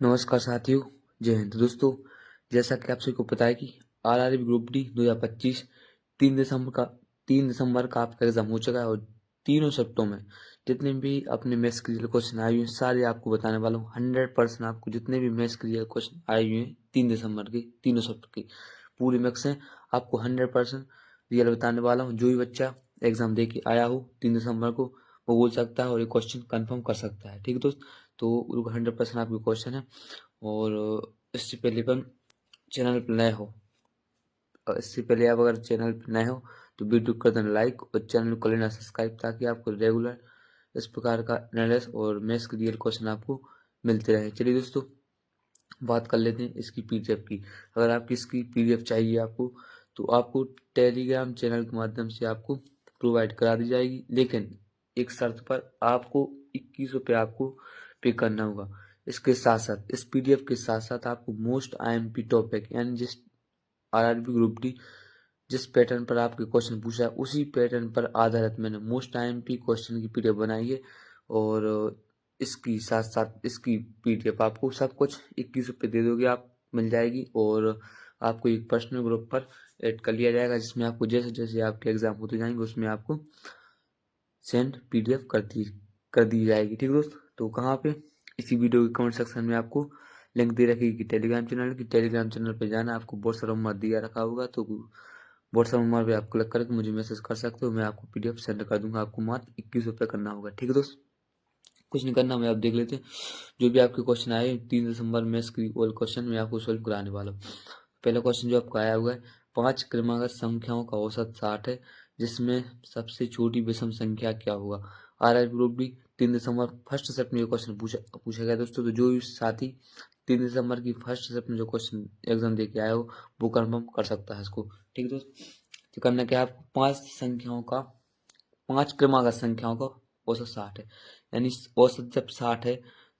नमस्कार साथियों, जय हिंद। दोस्तों, जैसा कि आप सभी को पता है कि आरआरबी ग्रुप डी 2025 3 दिसंबर का आपका एग्जाम हो चुका है और तीनों शिफ्टों में जितने भी अपने मैथ्स के क्वेश्चन आए हुए हैं सारे आपको बताने वाला हूँ। 100% आपको जितने भी मैथ्स के क्वेश्चन आए हुए हैं 3 दिसंबर के तीनों शिफ्ट के पूरे मैथ्स हैं, आपको 100% रियल बताने वाला हूँ। जो भी बच्चा एग्जाम दे के आया हो 3 दिसंबर को वो बोल सकता है और ये क्वेश्चन कंफर्म कर सकता है। ठीक है दोस्त, तो 100% आपके क्वेश्चन है। और इससे पहले अपन चैनल पर नए हो इससे पहले आप अगर चैनल पर नए हो तो वीडियो कर देना लाइक और चैनल को लेना सब्सक्राइब, ताकि आपको रेगुलर इस प्रकार का एनालिसिस और मैथ्स के रियल क्वेश्चन आपको मिलते रहे। चलिए दोस्तों, बात कर लेते हैं इसकी पीडीएफ की। अगर आपकी इसकी पीडीएफ चाहिए आपको तो आपको टेलीग्राम चैनल के माध्यम से आपको प्रोवाइड करा दी जाएगी, लेकिन एक शर्त पर आपको 21 रुपये आपको पे करना होगा। इसके साथ साथ इस पीडीएफ के साथ साथ आपको मोस्ट आईएमपी टॉपिक यानी जिस आरआरबी ग्रुप डी जिस पैटर्न पर आपके क्वेश्चन पूछा है उसी पैटर्न पर आधारित मैंने मोस्ट आईएमपी क्वेश्चन की पीडीएफ बनाई है। और इसकी साथ साथ इसकी पीडीएफ आपको सब कुछ 21 रुपये दे दोगे आप मिल जाएगी, और आपको एक पर्सनल ग्रुप पर ऐड कर लिया जाएगा, जिसमें आपको जैसे जैसे आपके एग्जाम होते जाएंगे उसमें आपको सेंड पीडीएफ कर दी जाएगी। ठीक दोस्त, तो कहाँ पे, इसी वीडियो के कमेंट सेक्शन में आपको लिंक दे रखी कि टेलीग्राम चैनल की। टेलीग्राम चैनल पे जाना, आपको व्हाट्सएप नंबर दिया रखा होगा, तो व्हाट्सएप नंबर पे आप क्लिक करके मुझे मैसेज कर सकते हो। मैं आपको पीडीएफ सेंड कर दूंगा। आपको मात्र 21 रुपये करना होगा। ठीक है दोस्त, कुछ नहीं करना। मैं आप देख लेते हैं जो भी आपके क्वेश्चन आए 3 दिसंबर में इसकी ऑल क्वेश्चन मैं आपको सॉल्व कराने वाला हूँ। पहला क्वेश्चन जो आपका आया हुआ है, 5 क्रमागत संख्याओं का औसत 60 है, जिसमें सबसे छोटी विषम संख्या क्या होगा। आरआर ग्रुप डी 3 दिसंबर फर्स्ट शिफ्ट में ये क्वेश्चन पूछा गया दोस्तों। तो जो भी साथी 3 दिसंबर की फर्स्ट शिफ्ट में जो क्वेश्चन एग्जाम दे के आया हो वो कंफर्म कर सकता है इसको। ठीक है दोस्त, तो करना क्या है आपको, 5 क्रमागत संख्याओं का औसत 60 है, यानी औसत जब 60 है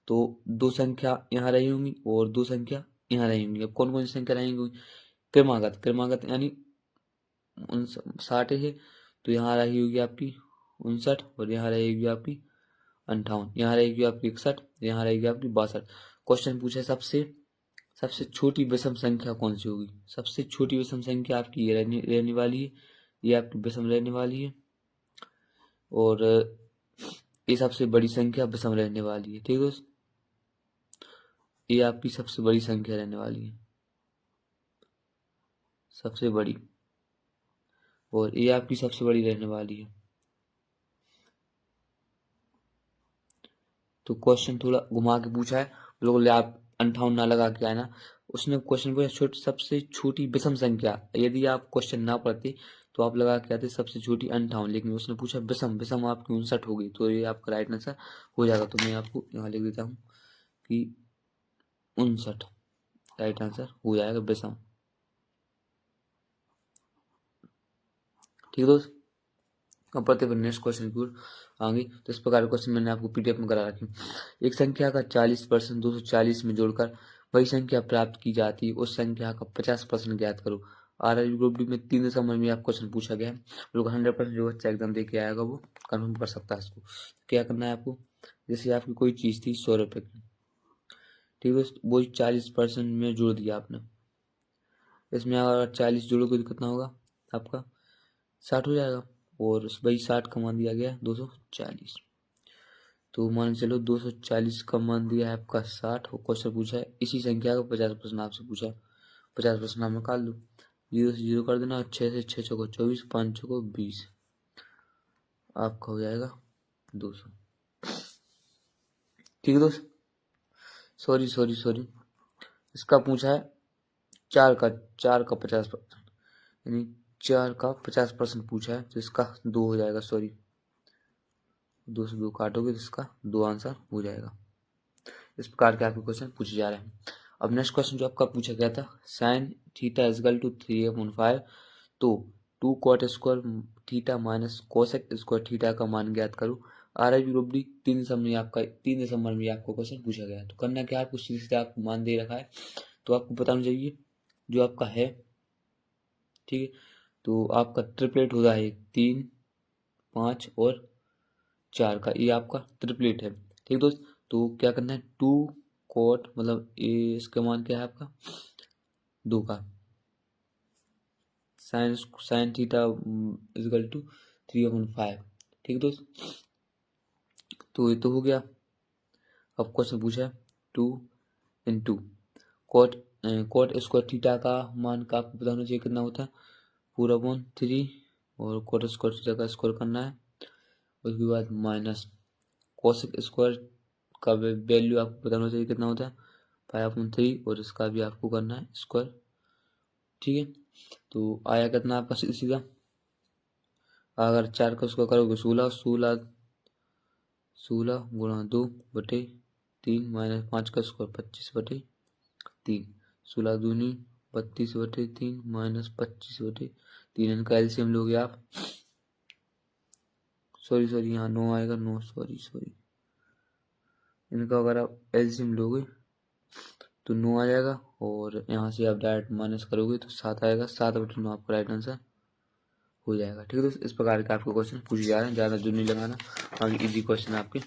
तो दो संख्या यहाँ रही होंगी और दो संख्या यहाँ रही होंगी। अब कौन कौन सी संख्या रहेंगी, क्रमागत यानी 60 है तो यहाँ रही होगी आपकी 59, और यहाँ रहेगी आपकी 58, यहाँ रहेगी आपकी 61, यहाँ रहेगी आपकी 62। क्वेश्चन पूछा है सबसे सबसे छोटी विषम संख्या कौन सी होगी। सबसे छोटी विषम संख्या आपकी ये रहने वाली है, ये आपकी विषम रहने वाली है, और ये सबसे बड़ी संख्या विषम रहने वाली है। ठीक है दोस्त, ये आपकी सबसे बड़ी संख्या रहने वाली है, सबसे बड़ी, और ये आपकी सबसे बड़ी रहने वाली है। तो क्वेश्चन थोड़ा घुमा के पूछा है, बिल्कुल आप 58 ना लगा के आना। उसने क्वेश्चन पूछा सबसे छोटी विषम संख्या। यदि आप क्वेश्चन ना पढ़ते तो आप लगा के आते सबसे छोटी 58, लेकिन उसने पूछा विषम, विषम आपकी 59 होगी, तो ये आपका राइट आंसर हो जाएगा। तो मैं आपको यहाँ लिख देता हूँ कि 59 राइट आंसर हो जाएगा, विषम। ठीक है दोस्त, अब पढ़ते हैं नेक्स्ट क्वेश्चन की ओर आगे। तो इस प्रकार क्वेश्चन मैंने आपको पीडीएफ में करा रखी। एक संख्या का 40% 240 में जोड़कर वही संख्या प्राप्त की जाती है, उस संख्या का 50% ज्ञात करो। आरआरबी ग्रुप डी में 3 दिसंबर में आप क्वेश्चन पूछा गया है। लोग 100% जो बच्चा एग्जाम दे के आएगा वो कन्फर्म कर सकता है इसको। क्या करना है आपको, जैसे आपकी कोई चीज थी 100 रुपए की, ठीक है, वही 40% में जोड़ दिया आपने। इसमें अगर 40 जोड़ोगे तो कितना होगा आपका, 60 हो जाएगा, और वही 60 का मान दिया गया 240। तो मान चलो 240 का मान दिया है आपका 60, और क्वेश्चन पूछा है इसी संख्या का 50% आपसे पूछा है। 50% आप निकाल दो, 0 से 0 कर देना, 6 से 6 चौको 24, 5 चौको 20, आपका हो जाएगा 200। ठीक है दोस्त, सॉरी इसका पूछा है 4 का 50%, यानी 4 का 50% पूछा है, तो इसका 2 हो जाएगा। सॉरी, 2 से 2 काटोगे तो इसका 2 आंसर हो जाएगा। इस प्रकार के आपके क्वेश्चन पूछे जा रहे हैं। अब नेक्स्ट क्वेश्चन जो आपका पूछा गया था, साइन थीटा इजकल टू 3/5, तो 2 cot square theta minus cosec square theta का मान ज्ञात करो। आरआरबी ग्रुप डी 3 दिसंबर में आपको क्वेश्चन पूछा गया है। तो करना क्या, आपको सीधे आपको मान दे रखा है तो आपको बताना चाहिए जो आपका है। ठीक है, तो आपका ट्रिपलेट होता है 3, 5 और 4 का, ये आपका ट्रिपलेट है। ठीक दोस्त, तो क्या करना है, 2 कोट मतलब ये इसका मान क्या है आपका 2 का साइन थीटा इक्वल टू 3/5। ठीक है दोस्त, तो ये तो हो गया। अब क्वेश्चन पूछा है 2 कोट स्क्वायर थीटा का मान का आपको पता होना चाहिए कितना होता है 4/3 और कोट स्क्वायर थीटा का स्क्वायर करना है। उसके बाद माइनस कोसेक स्क्वायर का वैल्यू आपको पता होना चाहिए कितना होता है 5/3 और इसका भी आपको करना है स्क्वायर। ठीक है, तो आया कितना आपका सीधा, अगर 4 का स्क्वायर करोगे 16 गुणा 2/3 माइनस 5 का स्क्वायर 25/3 16 दूनी 32/3 माइनस 25/3 इनका एलसीएम लोगे आप, सॉरी यहाँ 9 आएगा 9 सॉरी इनका अगर आप एलसीएम लोगे तो 9 आ जाएगा और यहाँ से आप डायरेक्ट माइनस करोगे तो 7 आएगा। 7/9 आपका राइट आंसर हो जाएगा। ठीक है दोस्तों, इस प्रकार के आपके क्वेश्चन पूछे जा रहे हैं, ज़्यादा जो नहीं लगाना, बाकी इजी क्वेश्चन आपके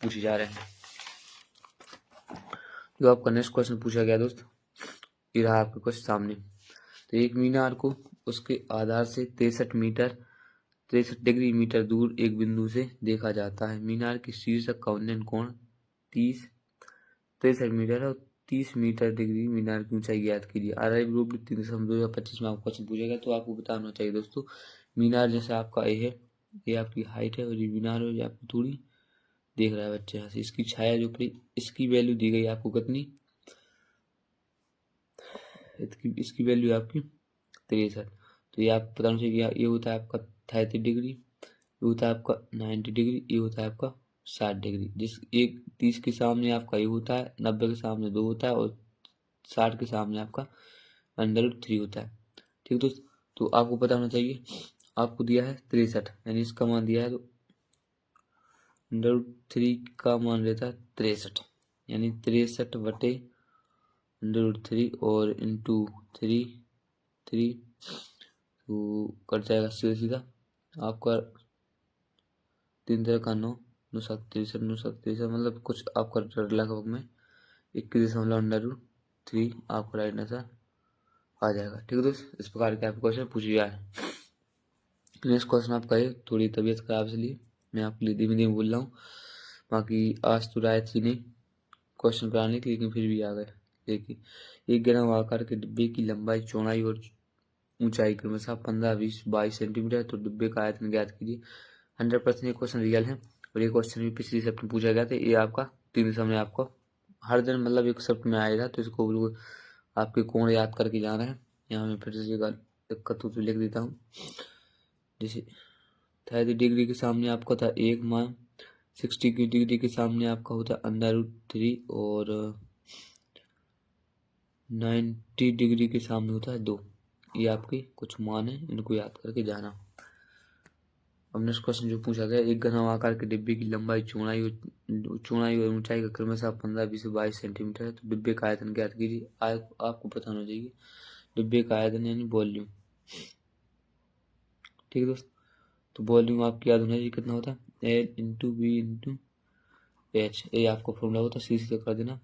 पूछे जा रहे हैं। जो आपका नेक्स्ट क्वेश्चन पूछा गया दोस्त, ये रहा आपके क्वेश्चन सामने। तो एक मीनार को उसके आधार से 63 डिग्री मीटर दूर एक बिंदु से देखा जाता है। मीनार के शीर्ष का उन्नयन कोण 63 मीटर है और 30 मीटर डिग्री मीनार की ऊंचाई ज्ञात कीजिए। आरआई ग्रुप 3.2025 में आपको क्वेश्चन पूछेगा, तो आपको बताना चाहिए दोस्तों मीनार जैसे आपका ए है, ये आपकी हाइट है और ये मीनार है, ये आपकी दूरी देख रहा है बच्चे यहाँ से, इसकी छाया जो पड़ी इसकी वैल्यू दी गई आपको कितनी, इसकी वैल्यू आपकी 63। तो ये आप पता चाहिए ये होता है आपका 33 डिग्री, ये होता है आपका 90 डिग्री, ये होता है आपका 60 डिग्री। जिस एक 30 के सामने आपका ये होता है, 90 के सामने 2 होता है और 60 के सामने आपका √3 होता है। ठीक दोस्त, तो आपको पता होना चाहिए, आपको दिया है 63 यानी इसका मान दिया है तो √3 का मान रहता है 63 यानी 63/√3 और इंटू 3 तो कट जाएगा सीधा आपका 3 तरह का 9 63 मतलब कुछ आपका लगभग में 21.√3 आपका राइट आंसर आ जाएगा। ठीक है दोस्त, इस प्रकार के आपके क्वेश्चन पूछे जाए। नेक्स्ट क्वेश्चन आपका है, थोड़ी तबीयत खराब इसलिए मैं आपके लिए धीमे धीमे बोल रहा हूँ, बाकी आज तो राय थी नहीं क्वेश्चन कराने की, लेकिन फिर भी आ गए। देखिए, एक ग्राम आकार के डिब्बे की लंबाई चौड़ाई और ऊंचाई क्रमशः 15 20 22 सेंटीमीटर है, तो डिब्बे का आयतन ज्ञात कीजिए। 100% ये क्वेश्चन रियल है और ये क्वेश्चन भी पिछली शब्द में पूछा गया था। ये आपका 3 समय आपको हर दिन मतलब एक शब्द में आएगा, तो इसको बिल्कुल आपके कोण याद करके जाना है। यहाँ मैं फिर से दिक्कत तो लिख देता हूँ, जैसे 30 डिग्री के सामने आपका था 1 मान, 60 डिग्री के सामने आपका होता है √3 और 90 डिग्री के सामने होता है 2। ये आपके कुछ मान है, इनको याद करके जाना। अब नेक्स्ट क्वेश्चन जो पूछा गया, एक घन आकार के डिब्बे की लंबाई चौड़ाई और ऊंचाई का क्रमशः 15 20 22 सेंटीमीटर है, तो डिब्बे का आयतन ज्ञात कीजिए। आपको पता होना चाहिए डिब्बे का आयतन यानी वॉल्यूम। ठीक है दोस्त, तो वॉल्यूम आपकी याद होना चाहिए कितना होता है L/V/H। ये आपको फॉर्मूला होता है, सीधे कर देना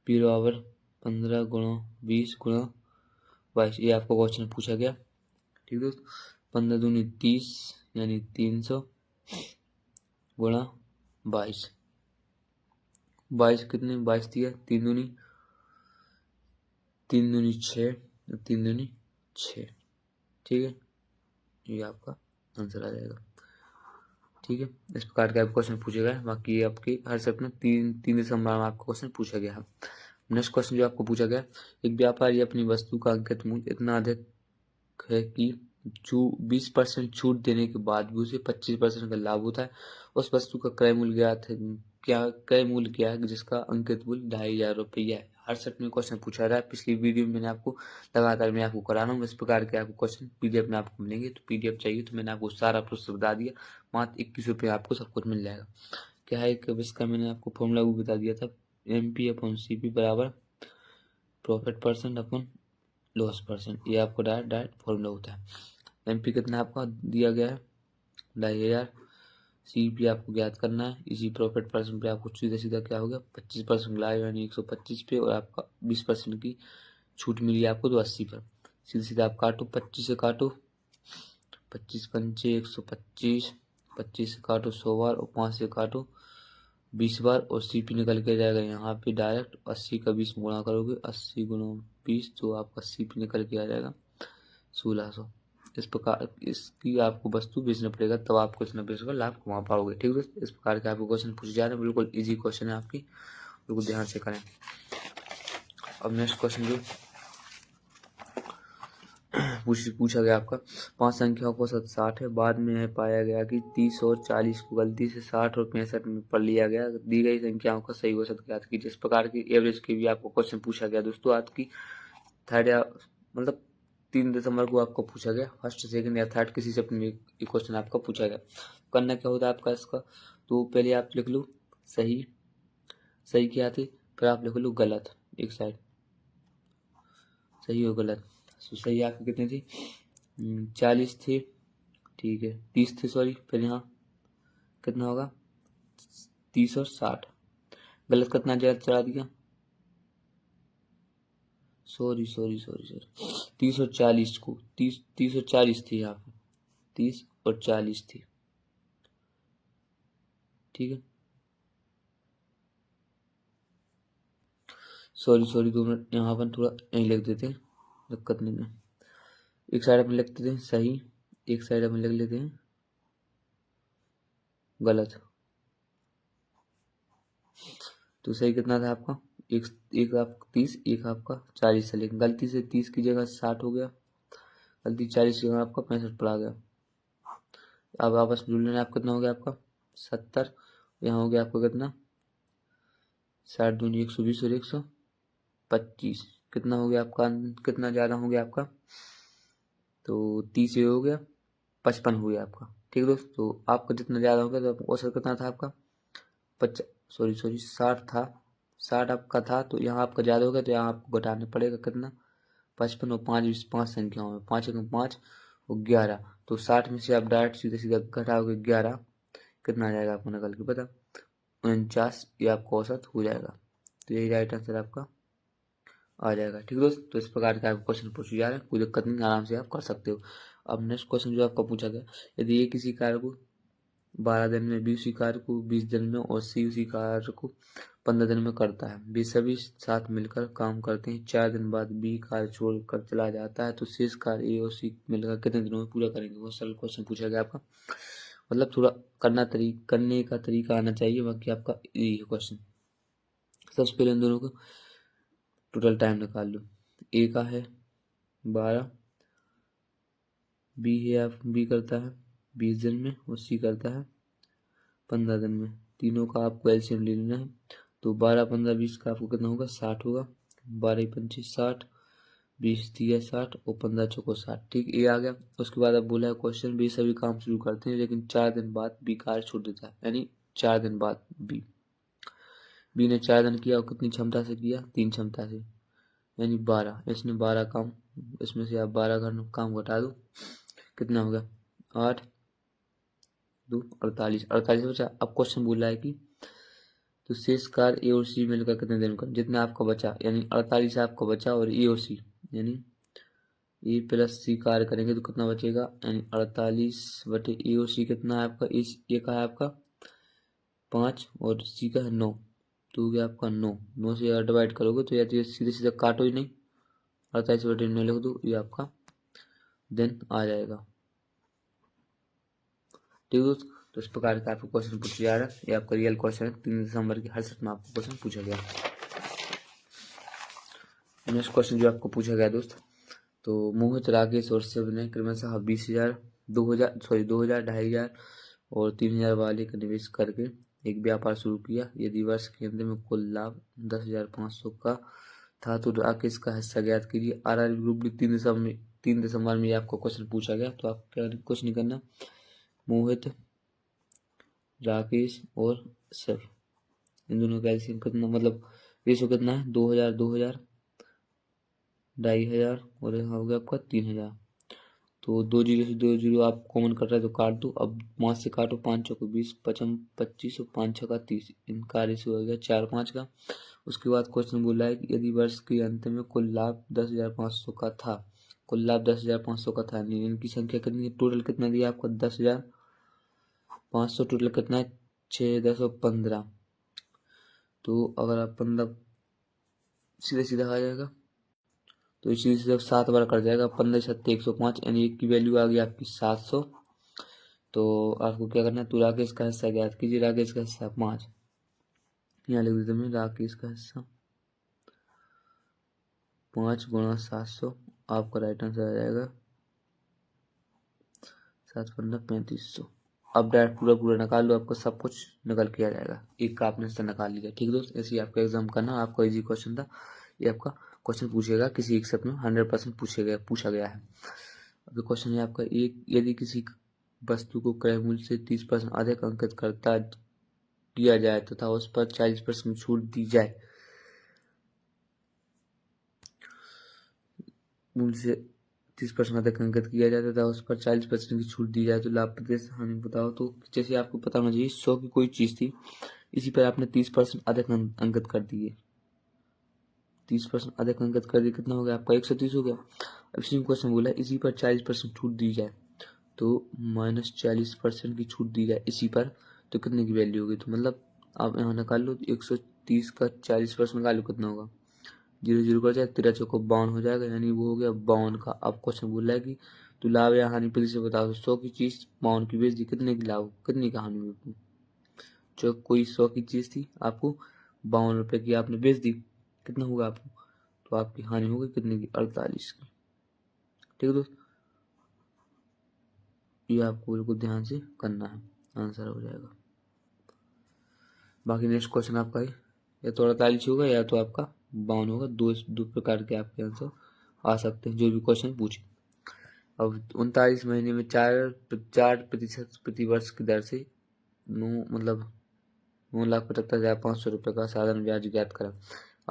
P बराबर 15 गुणा 20 गुणा 22। ये आपको क्वेश्चन पूछा गया। ठीक दोस्त, 15 दूनी 30 यानी 300 गुणा 22 कितने 22 दिया, 3 दूनी 6 3 दूनी 6। ठीक है, ये आपका आंसर आ जाएगा। ठीक है, इस प्रकार का क्वेश्चन पूछे गए, बाकी आपके हर सब में 3 दिसंबर में आपका क्वेश्चन पूछा गया है। नेक्स्ट क्वेश्चन जो आपको पूछा गया, एक व्यापारी अपनी वस्तु का अंकित मूल्य इतना अधिक है कि 20% छूट देने के बाद भी उसे 25% का लाभ होता है। उस वस्तु का क्रय मूल्य क्या है जिसका अंकित मूल्य 2500 रुपया है। हर सेट में क्वेश्चन पूछा रहा है, पिछली वीडियो में मैंने आपको लगातार मैं आपको करा रहा हूँ। इस प्रकार के आपको क्वेश्चन पीडीएफ में आपको मिलेंगे, तो पीडीएफ चाहिए तो मैंने आपको सारा प्रोसेस बता दिया, मात्र 21 रुपये आपको सब कुछ मिल जाएगा। क्या है इसका मैंने आपको फॉर्मूला भी बता दिया था, MP/CP बराबर प्रॉफिट परसेंट अपन लॉस परसेंट। ये आपको डायरेक्ट फॉर्मूला होता है। MP कितना आपका दिया गया है 2500, CP आपको ज्ञात करना है। इसी प्रॉफिट परसेंट पे आपको सीधा सीधा क्या हो गया 25% लाए यानी 125 पे, और आपका 20% की छूट मिली आपको तो 80 पर। सीधा सीधा आप काटो, 25 से काटो, 25 पंचे 125, 25 से काटो 100 बार और 5 से काटो 20 बार, और CP निकल के जाएगा यहाँ पे डायरेक्ट 80 का 20 गुणा करोगे, 80 गुणा 20 तो आपका CP निकल के आ जाएगा 1600। इस प्रकार इसकी आपको वस्तु बेचना पड़ेगा तब आपको इतना पैसे का लाभ कमा पाओगे। ठीक है, इस प्रकार के आपको क्वेश्चन पूछे जा रहे हैं, बिल्कुल इजी क्वेश्चन है आपकी, बिल्कुल ध्यान से करें। अब नेक्स्ट क्वेश्चन जो पूछा गया आपका, 5 संख्याओं को 60 है, बाद में यह पाया गया कि 30 और 40 को गलती से 60 और 65 में पढ़ लिया गया, दी गई संख्याओं का सही औसत ज्ञात कीजिए। इस प्रकार की एवरेज के भी आपको क्वेश्चन पूछा गया दोस्तों। आज की थर्ड या मतलब 3 दिसंबर को आपको पूछा गया, फर्स्ट सेकंड या थर्ड किसी से अपने क्वेश्चन आपका पूछा गया। करना क्या होता है आपका इसका, तो पहले आप लिख लो सही, सही क्या आती, फिर आप लिख लो गलत एक साइड, सही और गलत। सही आपकी कितनी थी 40 थी, ठीक है 30 थे सॉरी, फिर यहाँ कितना होगा 30 और 60, गलत कितना ज्यादा चढ़ा दिया, सॉरी 30 और 40 को 30 और 40 थी यहाँ पे, 30 और 40 थी, ठीक है सॉरी 2 मिनट यहाँ पर थोड़ा यहीं लिख देते हैं, दिक्कत नहीं है। एक साइड अपन लिख देते हैं सही, एक साइड अपन लिख लेते हैं गलत। तो सही कितना था आपका एक आपका 30, एक आपका 40 से, लेकिन गलती से 30 की जगह 60 हो गया, गलती 40 की जगह आपका 65 पड़ा गया। अब आपस में जुड़ लेना, आप कितना हो गया आपका 70, यहाँ हो गया आपका कितना 60 दूनी 120 और 125, कितना हो गया आपका, कितना ज़्यादा हो गया आपका, तो 30 ये हो गया 55 हो गया आपका। ठीक है दोस्त, तो आपका जितना ज़्यादा हो गया तो औसत कितना था आपका 60 था, 60 आपका था, तो यहाँ आपका ज़्यादा हो गया तो यहाँ आपको घटाना पड़ेगा कितना 55 और 5 5 संख्याओं में 5 1 5 और 11, तो 60 में से आप डायरेक्ट सीधे सीधा घटाओगे 11, कितना आ जाएगा आपको निकल के पता 49, ये आपका औसत हो जाएगा। तो यही राइट आंसर आपका आ जाएगा। ठीक है दोस्त, तो इस प्रकार के आपको क्वेश्चन पूछे जा रहे हैं, कोई दिक्कत नहीं, आराम से आप कर सकते हो। अब नेक्स्ट क्वेश्चन जो आपका पूछा गया, यदि ए किसी कार्य को 12 दिन में, बी उसी कार्य को 20 दिन में और सी उसी कार्य को 15 दिन में करता है, वे सभी साथ मिलकर काम करते हैं, 4 दिन बाद बी कार्य छोड़कर चला जाता है, तो शेष कार्य ए और सी मिलकर कितने दिनों में पूरा करेंगे। बहुत सरल क्वेश्चन पूछा गया आपका, मतलब थोड़ा करने का तरीका आना चाहिए, बाकी आपका यही है क्वेश्चन। सबसे पहले इन दोनों को टोटल टाइम निकाल लो, ए का है 12, बी है आप बी करता है 20 दिन में और सी करता है 15 दिन में, तीनों का आपको एलसीएम ले लेना है, तो 12 15 20 का आपको कितना होगा 60 होगा, 12 पंचे 60, 20 दिया 60 और 15 चौको 60, ठीक ये आ गया। उसके बाद अब बोला है क्वेश्चन बी सभी काम शुरू करते हैं लेकिन 4 दिन बाद बी कार्य छोड़ देता है, यानी 4 दिन बाद बी ने 4 दिन किया और कितनी क्षमता से किया 3 क्षमता से, यानी 12, इसने 12 काम, इसमें से आप 12 काम घटा दो, कितना हो गया 8 2 48, 48 बचा। अब क्वेश्चन बोल रहा है कि तो शेष कार्य ए और सी मिलकर कितने दिन का, जितना आपका बचा यानी 48 आपका बचा और ए और सी यानी ए प्लस सी कार्य करेंगे तो कितना बचेगा, यानी 48 बटे ए और सी कितना है आपका, ए का है आपका 5 और सी का है 9, तो हो गया आपका 9 से डिवाइड करोगे तो या तो सीधे सीधे काटो ही नहीं, 48 बटे 9 लिख दो, ये आपका दिन आ जाएगा। ठीक है तो इस प्रकार का आपको क्वेश्चन पूछा जा रहा है, ये आपका रियल क्वेश्चन है, 3 दिसंबर की हर सेट में आपको क्वेश्चन पूछा गया। नेक्स्ट क्वेश्चन जो आपको पूछा गया दोस्त, तो मोहित राकेश और शिव ने क्रमशः 20,000 2,000 2,000 2,500 और 3,000 वाले का निवेश करके एक व्यापार शुरू किया, यदि वर्ष के अंत में कुल लाभ 10,500 का था तो राकेश का हिस्सा ज्ञात कीजिए। आर ग्रुप 3 दिसंबर में आपको क्वेश्चन पूछा गया, तो आप क्या कुछ नहीं करना, मोहित राकेश और शिव इन दोनों का एलसीएम कितना, मतलब रेशो कितना है 2,000 2,000 2,500 और यहाँ हो गया आपका 3,000, तो 2 जीरो से 2 जीरो आप कॉमन कर रहे हैं तो काट दो। अब 5 से काटो, 5 चौको 20, 25 और 5 छका 30, इनका रेशियो हो गया 4-5 का। उसके बाद क्वेश्चन बोला है कि यदि वर्ष के अंत में कुल लाभ 10,500 का था, कुल लाभ 10,500 का था, इनकी संख्या कितनी है, टोटल कितना दिया आपको 10,500, टोटल कितना है 6, 10 और 15। तो अगर आप 15 सीधे सीधा आ जाएगा तो इसी से 7 बार कर जाएगा, 15 7 105, यानी एक की वैल्यू आ गई आपकी 700। तो आपको क्या करना है, तो राकेश का हिस्सा ज्ञात कीजिए। राकेश का हिस्सा 5, यहाँ लिख देते हैं राकेश का हिस्सा 5 गुणा 700, आपका राइट आंसर आ जाएगा 7-15-3500। अब डायरेक्ट पूरा पूरा निकाल लो, आपको सब कुछ निकल के आ जाएगा, एक का आपने हिस्सा निकाल लिया। ठीक दोस्त, ऐसे ही आपका एग्जाम करना, आपका इजी क्वेश्चन था ये। आपका क्वेश्चन पूछेगा किसी एक शब्द में 100% पूछा गया है। अब क्वेश्चन है आपका, एक यदि किसी वस्तु को क्रय मूल्य से 30% अधिक अंकित करता किया जाए तथा उस पर 40% छूट दी जाए, मूल्य से 30% अधिक अंकित किया जाए तथा उस पर 40% की छूट दी जाए तो लाभ प्रतिशत हानि बताओ। तो जैसे आपको पता होना चाहिए, 100 की कोई चीज थी, इसी पर आपने 30% अधिक अंकित कर दिए, 30% अधिक अंकित कर दिए, कितना हो गया आपका 130 हो गया। अब इसी क्वेश्चन बोला इसी पर 40% छूट दी जाए, तो -40% की छूट दी जाए इसी पर, तो कितने की वैल्यू होगी। तो मतलब आप यहाँ निकाल लो, 130 का 40% निकाल लो, कितना होगा, 0 0 कर जाए, 13 चौको 52 हो जाएगा, यानी वो हो गया 52 का। अब क्वेश्चन बोल रहा है कि तो लाभ या हानि प्रतिशत बताओ। 100 की चीज 52 की बेच दी, कितने की लाभ, कितनी की हानि हुई। जो कोई 100 की चीज थी, आपको 52 रुपए की आपने बेच दी, कितना होगा आपको, तो आपकी हानि होगी कितने की, 48 की। ठीक है दोस्त, ये आपको बिल्कुल ध्यान से करना है, आंसर हो जाएगा। बाकी नेक्स्ट क्वेश्चन आपका है, या तो 48 होगा या तो आपका 52 होगा, दो प्रकार के आपके आंसर आ सकते हैं जो भी क्वेश्चन पूछे। अब 39 महीने में 4% प्रति वर्ष की दर से 9,75,500 रुपए का साधारण ब्याज ज्ञात करा।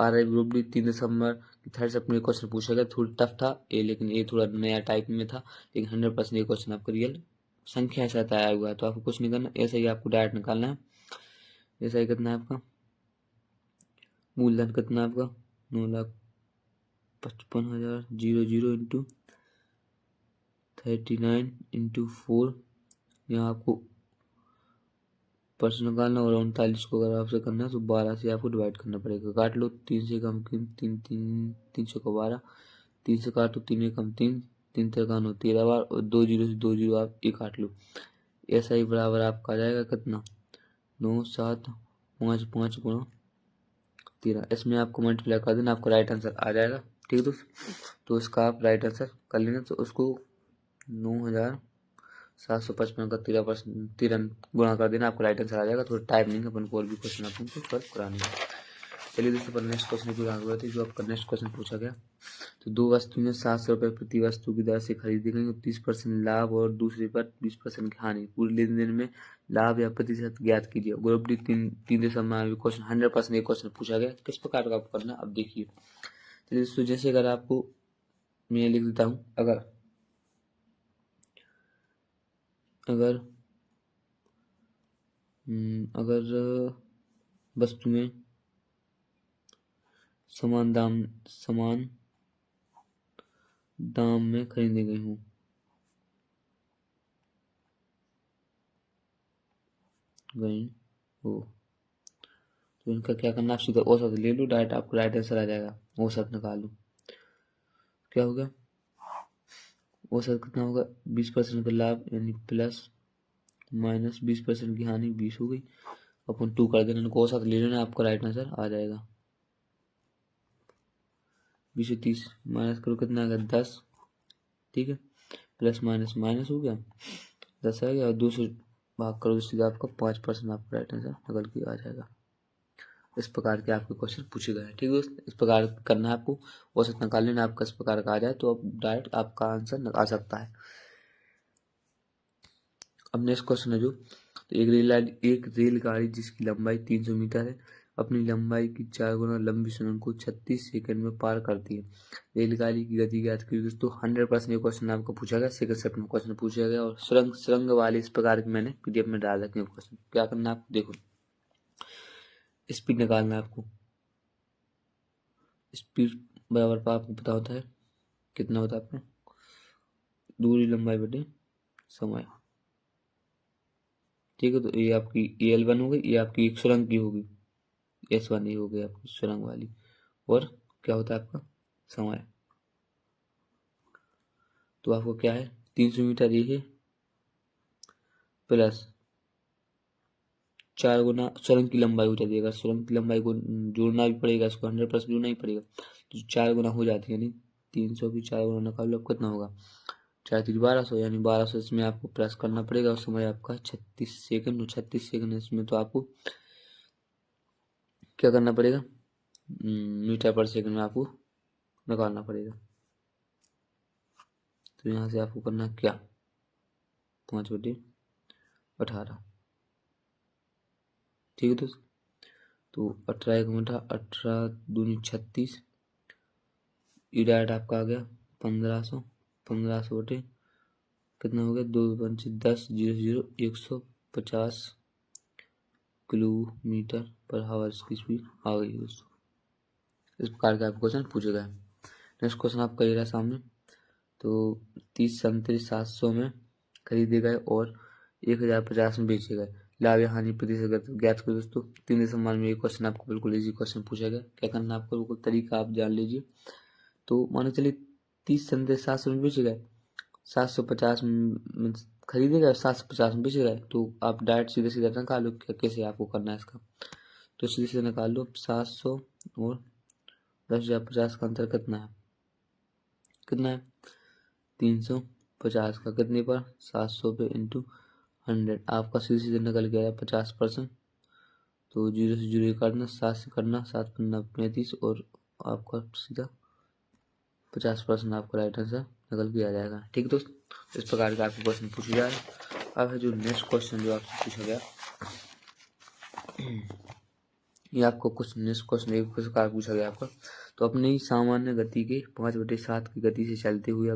RI ग्रुप डी 3 दिसंबर की थर्ड सेप्टेम्बर क्वेश्चन पूछा गया, थोड़ा टफ था ये, लेकिन ये थोड़ा नया टाइप में था, लेकिन 100% ये क्वेश्चन आपका रियल संख्या साथ आया हुआ है, तो आपको कुछ नहीं करना, ऐसा ही आपको डायरेक्ट निकालना है। ऐसा ही कितना है आपका मूलधन, कितना है आपका 9,55,000, 0 इंटू 39 इंटू 4, यहाँ आपको परसेंट निकालना, और 39 को अगर आपसे करना है तो 12 से आपको डिवाइड करना पड़ेगा। काट लो, 3 से कम 300 को 12, 3 से काटो, 3 में कम 3, 3 13 13 बार, और 2 जीरो से 2 जीरो आप ये काट लो। ऐसा ही बराबर आपका आ जाएगा कितना 9 7 5 5 गुणा 13, इसमें आपको मल्टीप्लाई कर देना, आपको राइट आंसर आ जाएगा। ठीक है दोस्त, तो इसका आप राइट आंसर कर लेना, तो उसको 9,755 का 13 गुणा कर देना, आपको राइट आंसर आ जाएगा। थोड़ा टाइम नहीं है, अपन को और भी क्वेश्चन अपन को सॉल्व कराने हैं। चलिए दोस्तों, पर नेक्स्ट क्वेश्चन की बात हुआ थी, जो आपका नेक्स्ट क्वेश्चन पूछा गया, तो दो वस्तुएं 700 रुपये प्रति वस्तु की दर से खरीदी गई, 30% लाभ और दूसरे पर 20% की हानि, पूरे लेन देन में लाभ या प्रतिशत ज्ञात कीजिए। ग्रुप डी 3 दिसंबर में क्वेश्चन 100% ये क्वेश्चन पूछा गया, किस प्रकार का आपको करना अब देखिए। चलिए दोस्तों, जैसे अगर आपको मैं लिख देता हूँ, अगर अगर अगर वस्तुएं समान दाम में खरीदी गई हूँ, तो इनका क्या करना, आप सीधा औसत ले लो, डायरेक्ट आपको राइट आंसर आ जाएगा। औसत निकालो, क्या होगा, औसत कितना होगा 20% का लाभ, यानी प्लस माइनस 20% की हानि, 20 हो गई, अपन 2 कर देना, इनको औसत ले लेना, आपका राइट आंसर आ जाएगा। 20 से 30 माइनस करो, कितना आएगा 10, ठीक है, प्लस माइनस माइनस हो गया, 10 आ गया, और 2 से भाग करो तो सीधा आपका 5% आपका राइट आंसर निकल के आ जाएगा। इस प्रकार के आपके क्वेश्चन पूछे गए हैं। ठीक है दोस्त, इस प्रकार करना है आपको, औसत निकाल लेना, आपका इस प्रकार का आ जाए तो अब डायरेक्ट आपका आंसर आ सकता है। अब नेक्स्ट क्वेश्चन है जो, तो एक रेलगाड़ी जिसकी लंबाई 300 मीटर है, अपनी लंबाई की 4 गुना लंबी सुरंग को 36 सेकंड में पार करती है। रेलगाड़ी की गति ज्ञात कीजिए। दोस्तों 100% ये क्वेश्चन आपको पूछा गया, सेकंड शिफ्ट में क्वेश्चन पूछा गया और सुरंग वाले इस प्रकार की मैंने पीडीएफ में डाल रखे हैं क्वेश्चन। क्या करना है आपको, देखो स्पीड निकालना है आपको। स्पीड बराबर पर आपको पता होता है कितना होता है आपको, दूरी लंबाई बटे समय। ठीक है, तो ये आपकी L1 हो गई, ये आपकी एक सुरंग की होगी S1, ये हो गई आपकी सुरंग वाली। और क्या होता है आपका समय, तो आपको क्या है 300 मीटर ये है प्लस 4 गुना सुरंग की लंबाई हो जाती है। अगर सुरंग की लंबाई को जोड़ना भी पड़ेगा, इसको 100% जोड़ना ही पड़ेगा, तो 4 गुना हो जाती है, यानी 300 की 4 गुना निकालो कितना होगा, 4 3 1200, यानी 1200 इसमें आपको प्लस करना पड़ेगा। और समय आपका 36 सेकंड, 36 सेकंड इसमें तो आपको क्या करना पड़ेगा, मीटर पर सेकंड में आपको निकालना पड़ेगा। तो यहाँ से आपको करना क्या, 5/18। ठीक है दोस्त, तो 18 एक घंटा, 18 दूनी 36, ई डायरेक्ट आपका आ गया 1500, 1500 बटे कितना हो गया 2×10, 0 150 किलोमीटर पर हावर की स्पीड आ गई दोस्तों। इस प्रकार का आपको क्वेश्चन पूछेगा। नेक्स्ट क्वेश्चन आपका ये रहा सामने, तो 30 संतरे 700 में खरीदे गए और 1050 में बेचे गए, लाभ या हानि प्रतिशत ज्ञात करो। दोस्तों 3 में ये क्वेश्चन आपको बिल्कुल इजी क्वेश्चन पूछा गया। क्या करना है आपको, बिल्कुल तरीका आप जान लीजिए। तो मानो चलिए 30 संतरे 700 में बेचे गए, 750 में खरीदे गए, 750 में बेचे गए, तो आप डायरेक्ट सीधे सीधे निकाल लो कैसे आपको करना है इसका। तो सीधे सीधे निकाल लो, 700 और 10,050 का अंतर कितना है, कितना है 350 का कितने पर 700 पे इंटू 100, आपका सीधे सीधे निकल गया 50%। तो 0 से 0 काटना, 7 से करना, 7×5 = 35 और आपका सीधा 50% आपका राइट आंसर निकल के आ जाएगा। ठीक है दोस्त, इस प्रकार का आपको क्वेश्चन पूछा जाए। अब है जो नेक्स्ट क्वेश्चन जो आपसे पूछा गया, ये आपको कुछ नेक्स्ट क्वेश्चन एक प्रकार पूछा गया आपका। तो अपनी सामान्य गति के 5/7 की गति से चलते हुए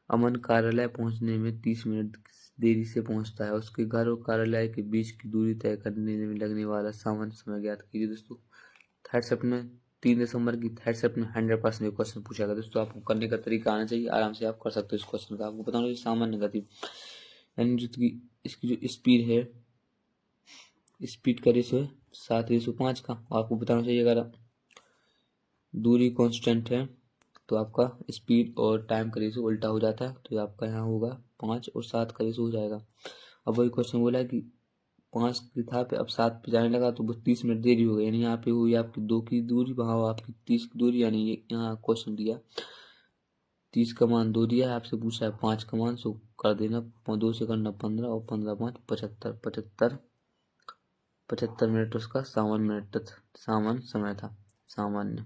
अमन कार्यालय पहुंचने में 30 मिनट देरी से पहुंचता है। उसके घर और कार्यालय के बीच की दूरी तय करने में लगने वाला सामान्य समय ज्ञात कीजिए। दोस्तों थर्ड शिफ्ट में 3 दिसंबर की थर्ड शिफ्ट में 100% ये क्वेश्चन पूछा गया। दोस्तों आपको करने का तरीका आना चाहिए, आराम से आप कर सकते हो इस क्वेश्चन का। आपको बताना चाहिए सामान्य गति यानी जिसकी इसकी जो स्पीड है, स्पीड का रेशो है 7:5 का। आपको बताना चाहिए अगर दूरी कांस्टेंट है तो आपका स्पीड और टाइम का रेशो उल्टा हो जाता है, तो आपका यहाँ होगा 5 और 7 का रेशो हो जाएगा। अब वही क्वेश्चन बोला है कि 5 की था पे अब 7 पे जाने लगा तो वो 30 मिनट देरी हो गई, यानी यहाँ पे हुई आपकी 2 की दूरी, वहाँ आपकी 30 की दूरी, यानी ये यहाँ क्वेश्चन दिया 30 का मान 2 दिया है, आपसे पूछा है 5 का मान, सो कर देना 2 से करना 15 और 15 5 75 मिनट उसका सामान्य समय था, सामान्य।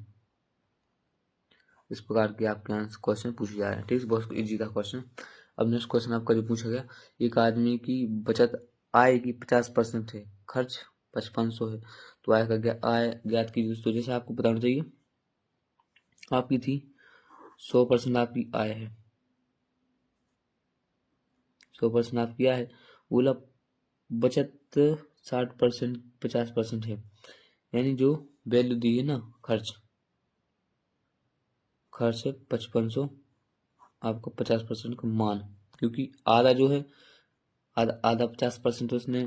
इस प्रकार के आपके आंसर क्वेश्चन पूछे जा रहे हैं। ठीक है, बहुत इजी था क्वेश्चन। अब नेक्स्ट क्वेश्चन आपका जो पूछा गया, एक आदमी की बचत आय की 50% है, खर्च 5500 है, तो आय का आय ज्ञात कीजिए। दोस्तों जैसे आपको बताना चाहिए आपकी थी 100% आपकी आय है, 100% आपकी आय है, बोला बचत 60% 50% है, यानी जो वैल्यू दी है ना खर्च है 5500, आपको 50% का मान, क्योंकि आधा जो है आधा 50% उसने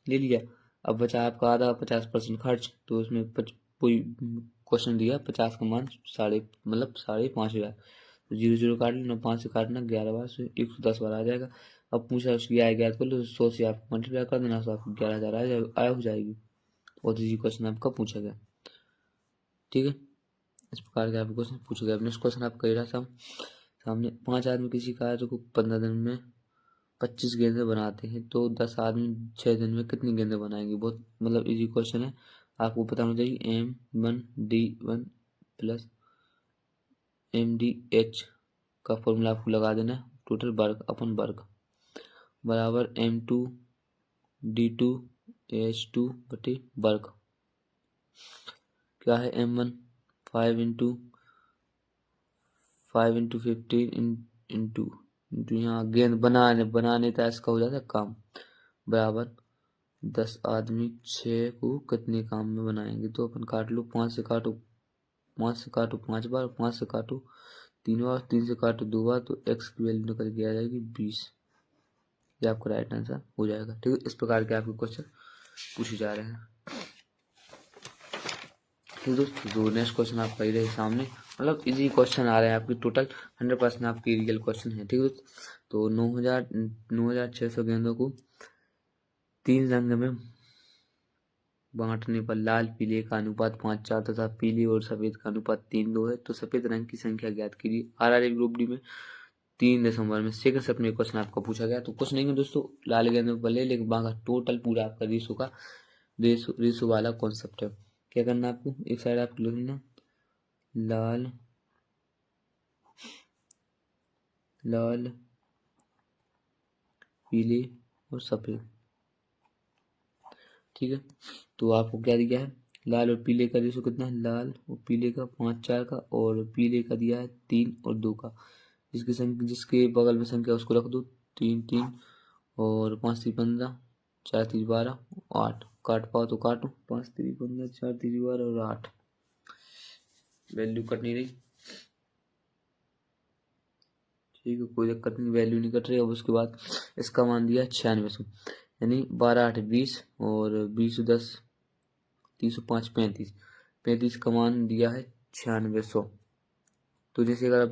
ले लिया, अब बचा आपका आधा 50% खर्च, तो उसमें कोई क्वेश्चन दिया 50 का मान 5,500, तो 0 0 काट लेना, 5 से काटना 11 बार से 110 बार आ जाएगा। अब पूछा उसकी आय ज्ञात कर लो, 100 से आपको मल्टीप्लाई कर देना, तो आपको 11,000 आय हो जाएगी। और इसी क्वेश्चन आपका पूछा गया। ठीक है, इस प्रकार के आपको क्वेश्चन पूछा गया। नेक्स्ट क्वेश्चन आपका ये रहा सामने, 5 आदमी किसी कार्य को 15 दिन में 25 गेंदें बनाते हैं, तो 10 आदमी 6 दिन में कितनी गेंदें बनाएंगे। बहुत इजी क्वेश्चन है, आपको बताना चाहिए M1D1 प्लस MDH का फॉर्मूला आपको लगा देना है, टोटल वर्ग अपन वर्ग बराबर M2D2H2 बटे वर्ग। क्या है M1 5 इंटू 15 इंटू यहाँ गेंद बनाने तक इसका हो जाता है काम, बराबर 10 आदमी 6 को कितने काम में बनाएंगे। तो अपन काट लो, 5 से काटो 5 बार, 5 से काटो 3 बार, 3 से काटो 2 बार, तो x की वैल्यू निकल के आ जाएगी 20। ये आपका राइट आंसर हो जाएगा। ठीक है, इस प्रकार के आपके क्वेश्चन पूछे जा रहे हैं। ठीक दोस्तों, तो नेक्स्ट क्वेश्चन आपका ही रहे सामने, मतलब इजी क्वेश्चन आ रहे हैं आपकी, टोटल 100% आपकी रियल क्वेश्चन है। ठीक है दोस्तों, तो 9600 गेंदों को 3 रंग में बांटने पर लाल पीले का अनुपात 5:4 तथा पीले और सफेद का अनुपात 3:2 है, तो सफेद रंग की संख्या ज्ञात कीजिए। RRB ग्रुप डी में 3 दिसंबर में सेकंड शिफ्ट में क्वेश्चन आपका पूछा गया। तो कुछ नहीं है दोस्तों, लाल गेंदों पर ले, लेकिन बाकी टोटल पूरा आपका रेशो वाला कॉन्सेप्ट है। क्या करना है आपको, एक साइड आपको लिखना लाल पीले और सफेद। ठीक है, तो आपको क्या दिया है, लाल और पीले का रेशो कितना है, लाल और पीले का 5:4 का, और पीले का दिया है 3 और 2 का। जिसके बगल में संख्या उसको रख दो, 3 3 और 5 3 15, 4 3 12, 8। काट पाओ तो काटो, 5 3 15, 4 3 12 और 8। वैल्यू कट नहीं रही, ठीक है, कोई दिक्कत नहीं, वैल्यू नहीं कट रही। अब उसके बाद इसका मान दिया 9600, यानी 12 8 20 और 20 10 305 35 का मान दिया है 9600। तो जैसे अगर आप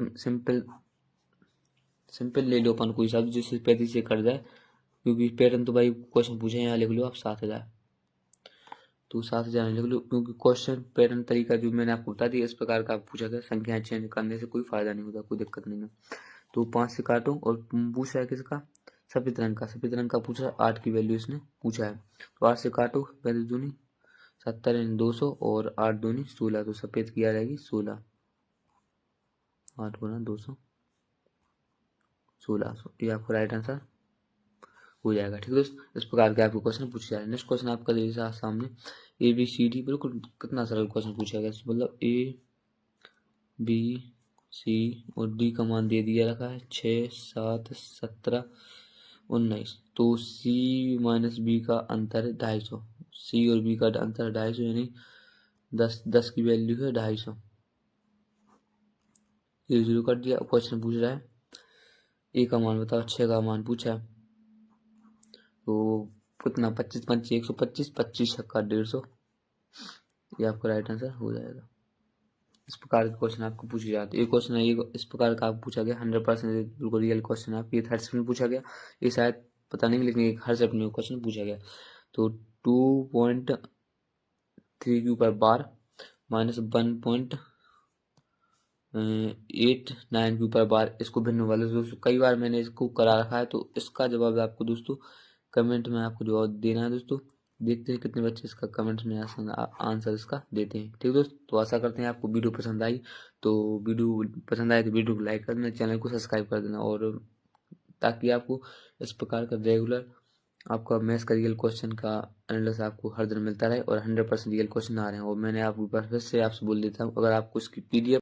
सिंपल ले लो अपन कोई हिसाब, जैसे 35 से कट जाए, क्योंकि पैटर्न तो भाई क्वेश्चन पूछे, यहाँ लिख लो आप 7000, तो 7000 लिख लो, क्योंकि क्वेश्चन पैटर्न तरीका जो मैंने आपको बता दिया इस प्रकार का पूछा गया। संख्याएं चेंज करने से कोई फायदा नहीं होता, कोई दिक्कत नहीं है। तो 5 से काटो, और पूछा है किसका, सफेद रंग का पूछा है, 8 की वैल्यू इसने पूछा है। तो 8 से काटो, 35 दूनी 70 200 और 8 दूनी 16, तो सफेद की आ जाएगी 16, 8 गुना 200 1600। ये आपका राइट आंसर हो जाएगा। ठीक है दोस्तों, इस प्रकार के आपके क्वेश्चन पूछे जा रहे हैं। नेक्स्ट क्वेश्चन आपका जैसा सामने ABCD, बिल्कुल कितना सरल क्वेश्चन पूछा गया, मतलब ABC और D का मान दे दिया रखा है 6 7 17 19। तो C माइनस B का अंतर है 250, C और B का अंतर है 250, यानी 10 की वैल्यू है 250। ये 0 कर दिया। क्वेश्चन पूछ रहा है A का मान बताओ, 6 का मान पूछा है, तो कितना 25 5 125, 25 छक्का 150। ये आपका राइट आंसर हो जाएगा। इस प्रकार के क्वेश्चन आपको पूछे जाते हैं। ये क्वेश्चन है, ये इस प्रकार का आपको पूछा गया, 100% बिल्कुल रियल क्वेश्चन है। ये थर्ड शिफ्ट में पूछा गया, ये शायद पता नहीं, लेकिन एक हर शिफ्ट में क्वेश्चन पूछा गया। तो 2.3 के ऊपर बार माइनस 1.89 के ऊपर बार, इसको भिन्न वाले दोस्तों कई बार मैंने इसको करा रखा है, तो इसका जवाब आपको दोस्तों कमेंट में आपको जवाब देना है दोस्तों। देखते हैं कितने बच्चे इसका कमेंट में आंसर इसका देते हैं। ठीक दोस्तों, तो आशा करते हैं आपको वीडियो पसंद आई, तो वीडियो पसंद आए तो वीडियो को लाइक कर देना, चैनल को सब्सक्राइब कर देना, और ताकि आपको इस प्रकार का रेगुलर आपका मैथ्स का रियल क्वेश्चन का एनालिसिस आपको हर दिन मिलता रहे, और 100% रियल क्वेश्चन आ रहे हैं। और मैंने आपको फिर से आपसे बोल देता हूँ, अगर आपको इसकी PDF